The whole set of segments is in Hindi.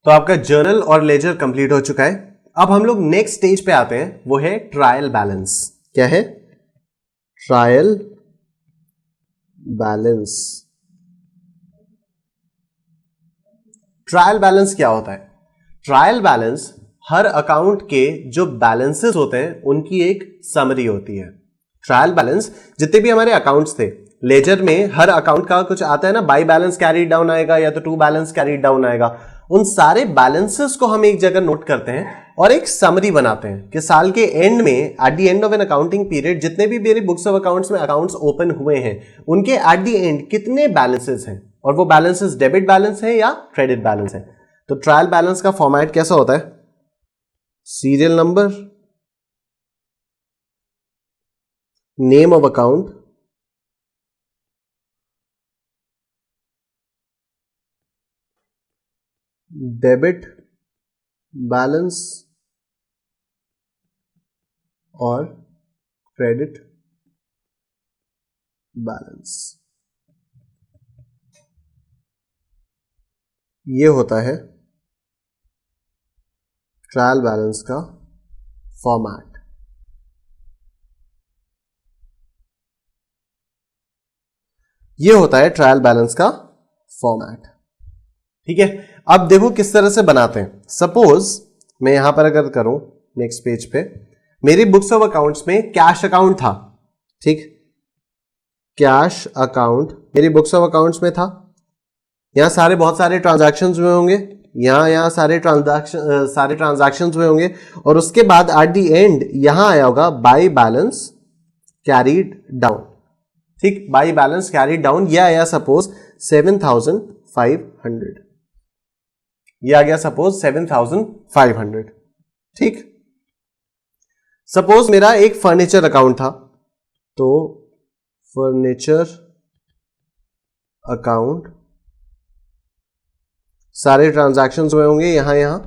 तो आपका जर्नल और लेजर कंप्लीट हो चुका है। अब हम लोग नेक्स्ट स्टेज पे आते हैं, वो है ट्रायल बैलेंस। क्या है? Trial balance. ट्रायल बैलेंस क्या होता है? ट्रायल बैलेंस हर अकाउंट के जो बैलेंसेस होते हैं उनकी एक समरी होती है। ट्रायल बैलेंस जितने भी हमारे अकाउंट्स थे, लेजर में हर अकाउंट का कुछ आता है ना, बाई बैलेंस कैरी डाउन आएगा या तो टू बैलेंस कैरी डाउन आएगा। उन सारे बैलेंसेस को हम एक जगह नोट करते हैं और एक समरी बनाते हैं कि साल के एंड में, at the end of an accounting period, जितने भी मेरे बुक्स ऑफ अकाउंट्स में अकाउंट्स ओपन हुए हैं उनके एट द एंड कितने बैलेंसेस हैं और वो बैलेंसेस डेबिट बैलेंस है या क्रेडिट बैलेंस है। तो ट्रायल बैलेंस का फॉर्मेट कैसा होता है? Serial number, name of account, debit balance और क्रेडिट बैलेंस। ये होता है ट्रायल बैलेंस का फॉर्मेट। ये होता है ट्रायल बैलेंस का फॉर्मेट। ठीक है, अब देखो किस तरह से बनाते हैं। सपोज मैं यहां पर अगर करूं, नेक्स्ट पेज पे मेरी बुक्स ऑफ अकाउंट्स में कैश अकाउंट था। ठीक, कैश अकाउंट मेरी बुक्स ऑफ अकाउंट्स में था। यहां बहुत सारे ट्रांजैक्शंस हुए होंगे, यहां सारे ट्रांजैक्शंस हुए होंगे और उसके बाद एट द एंड यहां आया होगा बाय बैलेंस कैरीड डाउन। ठीक, बाय बैलेंस कैरीड डाउन ये आया सपोज 7,500, ये आ गया सपोज 7,500। ठीक, सपोज मेरा एक फर्नीचर अकाउंट था, तो फर्नीचर अकाउंट सारे ट्रांजैक्शंस हुए होंगे यहां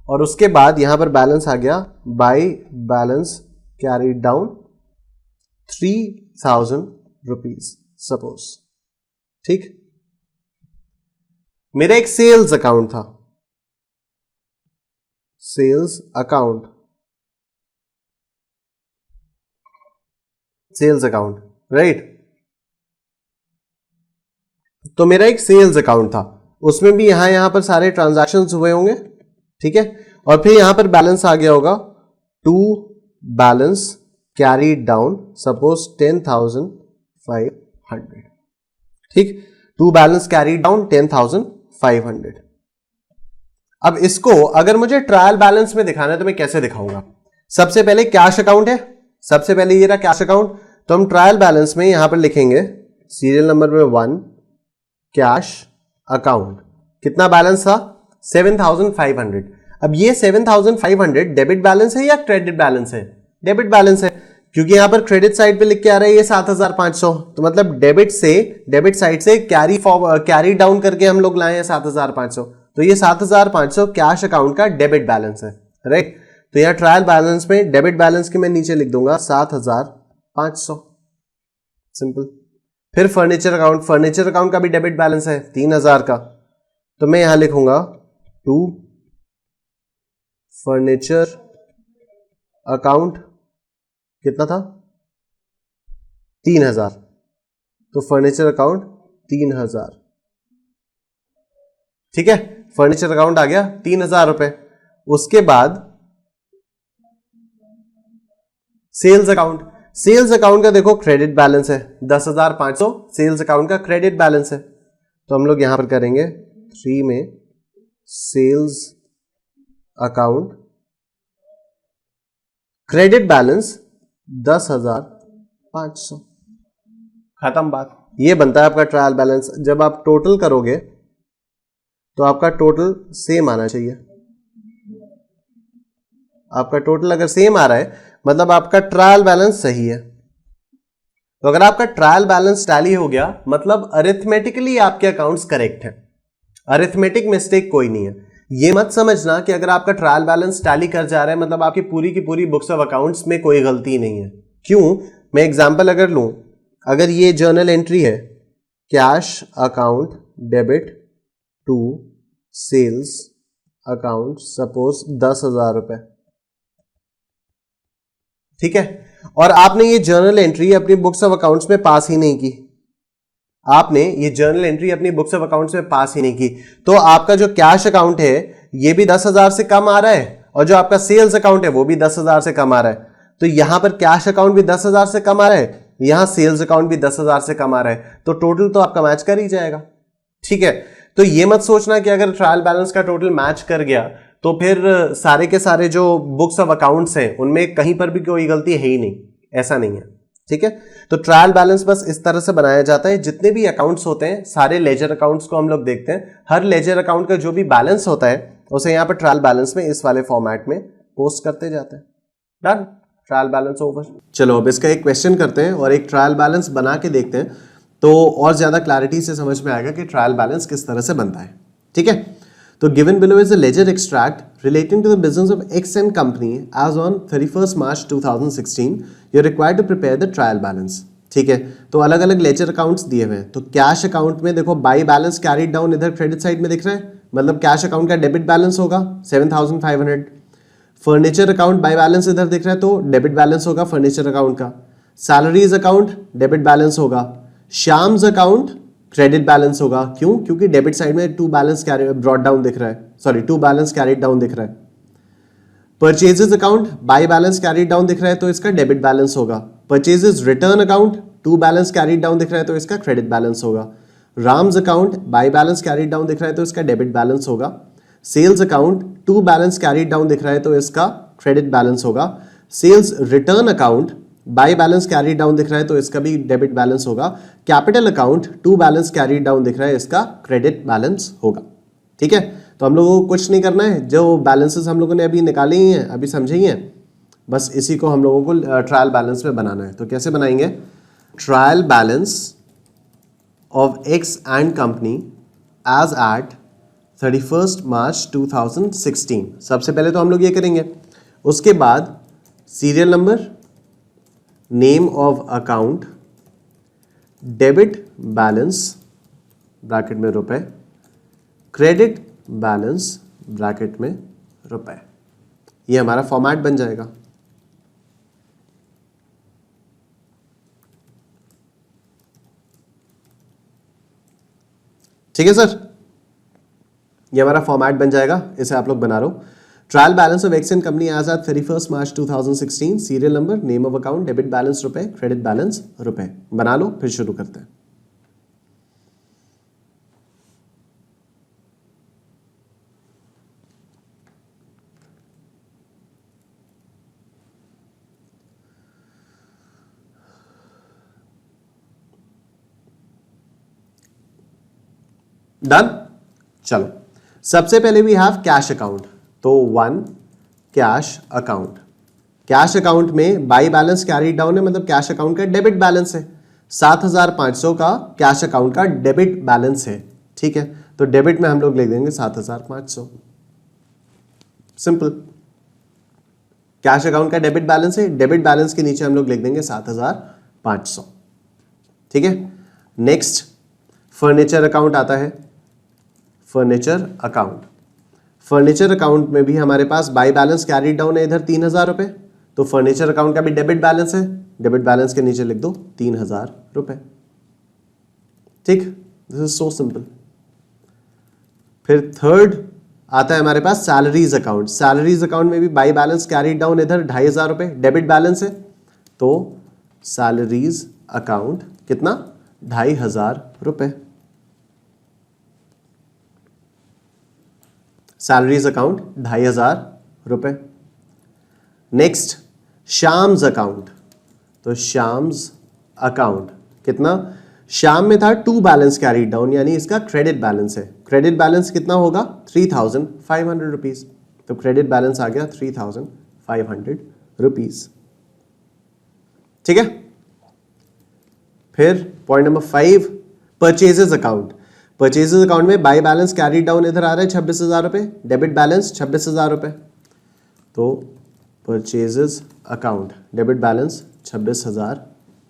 और उसके बाद यहां पर बैलेंस आ गया by balance carried down 3,000 rupees suppose. ठीक, मेरा एक सेल्स अकाउंट था, sales account, sales account, right. तो मेरा एक सेल्स अकाउंट था, उसमें भी यहां पर सारे ट्रांजैक्शंस हुए होंगे। ठीक है, और फिर यहां पर बैलेंस आ गया होगा to balance carried down suppose 10,500। ठीक, टू बैलेंस कैरीड डाउन 10,500। अब इसको अगर मुझे ट्रायल बैलेंस में दिखाना है तो मैं कैसे दिखाऊंगा? सबसे पहले कैश अकाउंट है, सबसे पहले ये रहा कैश अकाउंट, तो हम ट्रायल बैलेंस में यहां पर लिखेंगे सीरियल नंबर में 1 कैश अकाउंट। कितना बैलेंस था? 7,500। अब ये 7,500 डेबिट बैलेंस है या क्रेडिट बैलेंस है? डेबिट बैलेंस है, क्योंकि यहां पर क्रेडिट साइड पे लिख के आ रहा है ये 7,500, तो मतलब डेबिट साइड से कैरी डाउन करके हम लोग लाए हैं 7,500, तो ये 7,500 कैश अकाउंट का डेबिट बैलेंस है, राइट। तो यहां ट्रायल बैलेंस में डेबिट बैलेंस के मैं नीचे लिख दूंगा 7,500, सिंपल। फिर फर्नीचर अकाउंट का भी डेबिट बैलेंस है 3,000 का, तो मैं यहां लिखूंगा टू फर्नीचर अकाउंट, कितना था? 3,000, तो फर्नीचर अकाउंट 3,000। ठीक है, फर्नीचर अकाउंट आ गया 3,000 रुपए। उसके बाद सेल्स अकाउंट का देखो क्रेडिट बैलेंस है 10,500, सेल्स अकाउंट का क्रेडिट बैलेंस है, तो हम लोग यहां पर करेंगे 3 में सेल्स अकाउंट क्रेडिट बैलेंस 10,500, खत्म बात। ये बनता है आपका ट्रायल बैलेंस। जब आप टोटल करोगे तो आपका टोटल सेम आना चाहिए। आपका टोटल अगर सेम आ रहा है मतलब आपका ट्रायल बैलेंस सही है। तो अगर आपका ट्रायल बैलेंस टैली हो गया मतलब अरिथमेटिकली आपके अकाउंट्स करेक्ट हैं, अरिथमेटिक मिस्टेक कोई नहीं है। ये मत समझना कि अगर आपका ट्रायल बैलेंस टैली कर जा रहा है मतलब आपकी पूरी की पूरी बुक्स ऑफ अकाउंट्स में कोई गलती नहीं है। क्यों? मैं एग्जांपल अगर लूं, अगर ये जर्नल एंट्री है cash account debit to sales account suppose 10,000 रुपए, ठीक है, और आपने ये जर्नल एंट्री अपनी बुक्स ऑफ अकाउंट्स में पास ही नहीं की, आपने ये जर्नल एंट्री अपनी बुक्स ऑफ अकाउंट्स में पास ही नहीं की, तो आपका जो कैश अकाउंट है ये भी 10,000 से कम आ रहा है, और जो आपका सेल्स अकाउंट है वो भी 10,000 से कम आ रहा है। तो यहां पर कैश अकाउंट भी 10,000 से कम आ रहा है, यहां सेल्स अकाउंट भी 10,000 से कम आ रहा है, तो टोटल तो आपका मैच कर ही जाएगा, ठीक है। तो ये मत सोचना कि अगर ट्रायल बैलेंस का टोटल मैच कर गया तो फिर सारे के सारे जो बुक्स ऑफ अकाउंट्स हैं उनमें कहीं पर भी कोई गलती है ही नहीं, ऐसा नहीं है, ठीक है। तो ट्रायल बैलेंस बस इस तरह से बनाया जाता है, जितने भी अकाउंट्स होते हैं सारे लेजर अकाउंट्स को हम लोग देखते हैं, हर लेजर अकाउंट का जो भी बैलेंस होता है उसे यहां पर ट्रायल बैलेंस में इस वाले फॉर्मेट में पोस्ट करते जाते हैं। Done, trial balance over. चलो अब इसका एक क्वेश्चन करते हैं और एक ट्रायल बैलेंस बना के देखते हैं, तो और ज्यादा क्लैरिटी से समझ में आएगा कि ट्रायल बैलेंस किस तरह से बनता है, ठीक है। तो given below is a ledger extract relating to the business of X and company as on 31 March 2016, you are required to prepare the trial balance, ठीक है। तो अलग अलग लेजर अकाउंट्स दिए हुए हैं, तो कैश अकाउंट में देखो बाई बैलेंस कैरिड डाउन इधर क्रेडिट साइड में दिख रहा है, मतलब कैश अकाउंट का डेबिट बैलेंस होगा 7,500। फर्नीचर अकाउंट बाई बैलेंस इधर दिख रहा है तो डेबिट बैलेंस होगा फर्नीचर अकाउंट का। सैलरीज अकाउंट डेबिट बैलेंस होगा। श्याम्स अकाउंट क्रेडिट बैलेंस होगा, क्यों? क्योंकि डेबिट साइड में to balance carry brought down दिख रहा है, sorry to balance carried down दिख रहा है। Purchases account by balance carried down दिख रहा है तो इसका डेबिट बैलेंस होगा। Purchases return account to balance carried down दिख रहा है तो इसका क्रेडिट बैलेंस होगा। Ram's account by balance carried down दिख रहा है तो इसका डेबिट बैलेंस होगा। Sales account to balance carried down दिख रहा है तो इसका क्रेडिट बैलेंस होगा। Sales return account by balance carry down दिख रहा है तो इसका भी डेबिट बैलेंस होगा। Capital account to balance carry down दिख रहा है, इसका क्रेडिट बैलेंस होगा, ठीक है। तो हम लोगों को कुछ नहीं करना है, जो बैलेंसेस हम लोगों ने अभी निकाले ही हैं, अभी समझे ही हैं, बस इसी को हम लोगों को ट्रायल बैलेंस में बनाना है। तो कैसे बनाएंगे? Trial balance of X and company as at 31 March 2016। सबसे पहले तो हम लोग ये करेंगे, उसके बाद serial number, name of account, debit balance bracket में रुपए, क्रेडिट बैलेंस ब्रैकेट में रुपए, ये हमारा फॉर्मेट बन जाएगा। ठीक है सर, ये हमारा फॉर्मेट बन जाएगा, इसे आप लोग बना लो। Trial balance of X and company as at 31 March 2016, serial number, name of account, debit balance रुपए, क्रेडिट बैलेंस रुपए, बना लो, फिर शुरू करते हैं। डन, चलो सबसे पहले वी हैव कैश अकाउंट, तो 1 कैश अकाउंट। कैश अकाउंट में बाई बैलेंस कैरी डाउन है, मतलब कैश अकाउंट का डेबिट बैलेंस है, 7,500 का कैश अकाउंट का डेबिट बैलेंस है, ठीक है। तो डेबिट में हम लोग लिख देंगे 7,500, सिंपल। कैश अकाउंट का डेबिट बैलेंस है, डेबिट बैलेंस के नीचे हम लोग लिख देंगे 7,500, ठीक है। नेक्स्ट फर्नीचर अकाउंट आता है, फर्नीचर अकाउंट। फर्नीचर अकाउंट में भी हमारे पास बाई बैलेंस कैरी डाउन है इधर 3,000 रुपए, तो फर्नीचर अकाउंट का भी डेबिट बैलेंस है, डेबिट बैलेंस के नीचे लिख दो 3,000 रुपए, ठीक। This is so simple. फिर थर्ड आता है हमारे पास सैलरीज अकाउंट। सैलरीज अकाउंट में भी बाई बैलेंस कैरी डाउन इधर 2,500 रुपए, डेबिट बैलेंस है, तो सैलरीज अकाउंट कितना? 2,500 रुपए। सैलरीज अकाउंट 2,500 रुपए। नेक्स्ट श्याम्स अकाउंट, तो श्याम्स अकाउंट कितना? श्याम में था टू बैलेंस कैरी डाउन, यानी इसका क्रेडिट बैलेंस है, क्रेडिट बैलेंस कितना होगा? 3,500 रुपीज, तो क्रेडिट बैलेंस आ गया 3,500 रुपीज, ठीक है। फिर point number 5 purchases account. Purchases account में बाई बैलेंस कैरी डाउन इधर आ रहा है 26,000 रुपए, डेबिट बैलेंस 26,000 रुपए, तो परचेजेस अकाउंट डेबिट बैलेंस 26,000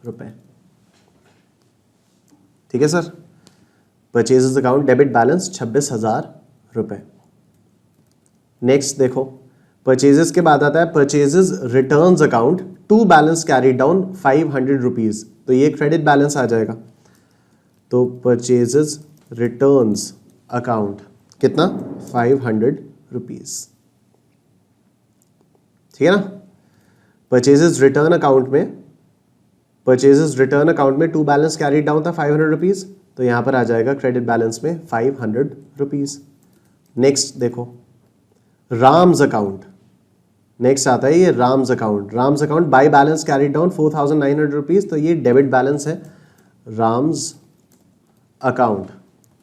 रुपए, ठीक है sir. Purchases account debit balance 26,000 रुपए। नेक्स्ट देखो, परचेजेस के बाद आता है purchases returns account, to balance carried down 500 rupees, तो ये क्रेडिट बैलेंस आ जाएगा। तो परचेजेस रिटर्न्स अकाउंट कितना, 500 रुपीज, ठीक है ना। परचेजेस रिटर्न अकाउंट में टू बैलेंस कैरीड डाउन था 500 रुपीज, तो यहां पर आ जाएगा क्रेडिट बैलेंस में 500 रुपीज। नेक्स्ट देखो, राम्स अकाउंट, नेक्स्ट आता है ये Ram's account by balance carried down 4900 rupees, तो ये डेबिट बैलेंस है। Ram's account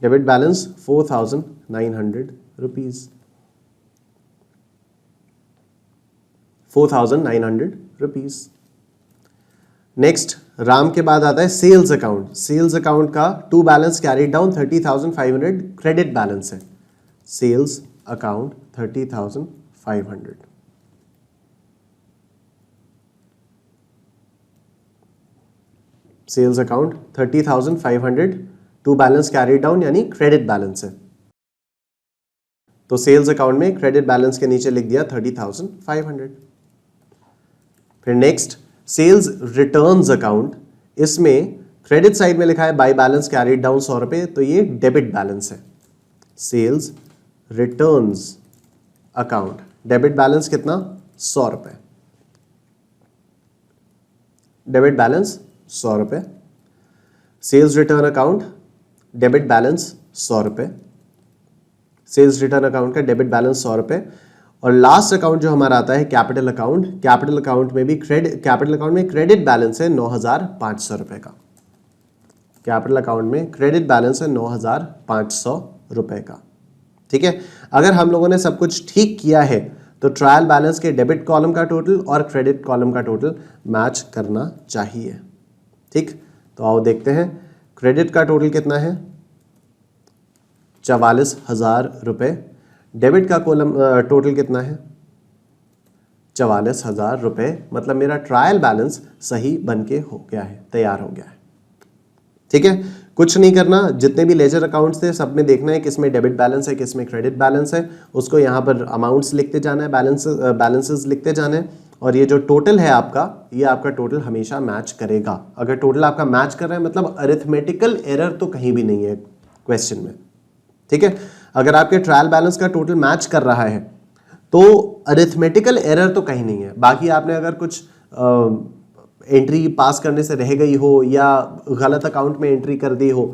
debit balance 4900 rupees, 4900 rupees. Next Ram के बाद आता है सेल्स अकाउंट का to balance carried down 30,500 credit balance है। Sales account 30,500, sales account 30,500 to balance carried down यानी क्रेडिट बैलेंस है, तो सेल्स अकाउंट में क्रेडिट बैलेंस के नीचे लिख दिया 30,500। फिर नेक्स्ट सेल्स रिटर्न्स अकाउंट, इसमें क्रेडिट साइड में लिखा है बाय बैलेंस कैरीड डाउन 100 रुपए, तो ये डेबिट बैलेंस है। Sales returns account debit balance कितना, 100 रुपए, डेबिट बैलेंस 100 रुपए। Sales return account debit balance 100 रुपए, सेल्स रिटर्न अकाउंट का डेबिट बैलेंस 100 रुपए। और लास्ट अकाउंट जो हमारा आता है कैपिटल अकाउंट में भी क्रेडिट बैलेंस है 9,500 रुपए का। कैपिटल अकाउंट में क्रेडिट बैलेंस है 9,500 रुपए का, ठीक है। अगर हम लोगों ने सब कुछ ठीक किया है तो ट्रायल बैलेंस के डेबिट कॉलम का टोटल और क्रेडिट कॉलम का टोटल मैच करना चाहिए, ठीक। तो आओ देखते हैं क्रेडिट का टोटल कितना है, 44,000 रुपए। डेबिट का कॉलम टोटल कितना है, 44,000 रुपए। मतलब मेरा ट्रायल बैलेंस सही बन के हो गया है, तैयार हो गया है, ठीक है। कुछ नहीं करना, जितने भी लेजर अकाउंट्स थे सब में देखना है किसमें डेबिट बैलेंस है, किसमें क्रेडिट बैलेंस है, उसको यहाँ पर अमाउंट्स लिखते जाना है, बैलेंसेस लिखते जाना है। और ये जो टोटल है आपका, ये आपका टोटल हमेशा मैच करेगा। अगर टोटल आपका मैच कर रहा है मतलब अरिथमेटिकल एरर तो कहीं भी नहीं है क्वेश्चन में, ठीक है। अगर आपके ट्रायल बैलेंस का टोटल मैच कर रहा है तो अरिथमेटिकल एरर तो कहीं नहीं है। बाकी आपने अगर कुछ एंट्री पास करने से रह गई हो या गलत अकाउंट में एंट्री कर दी हो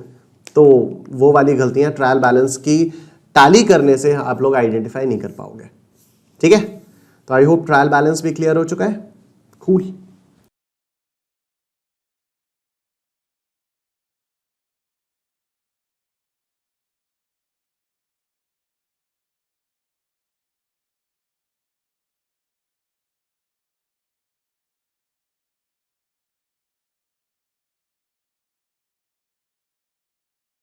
तो वो वाली गलतियां ट्रायल बैलेंस की टैली करने से आप लोग आइडेंटिफाई नहीं कर पाओगे, ठीक है। तो आई होप ट्रायल बैलेंस भी क्लियर हो चुका है। कूल।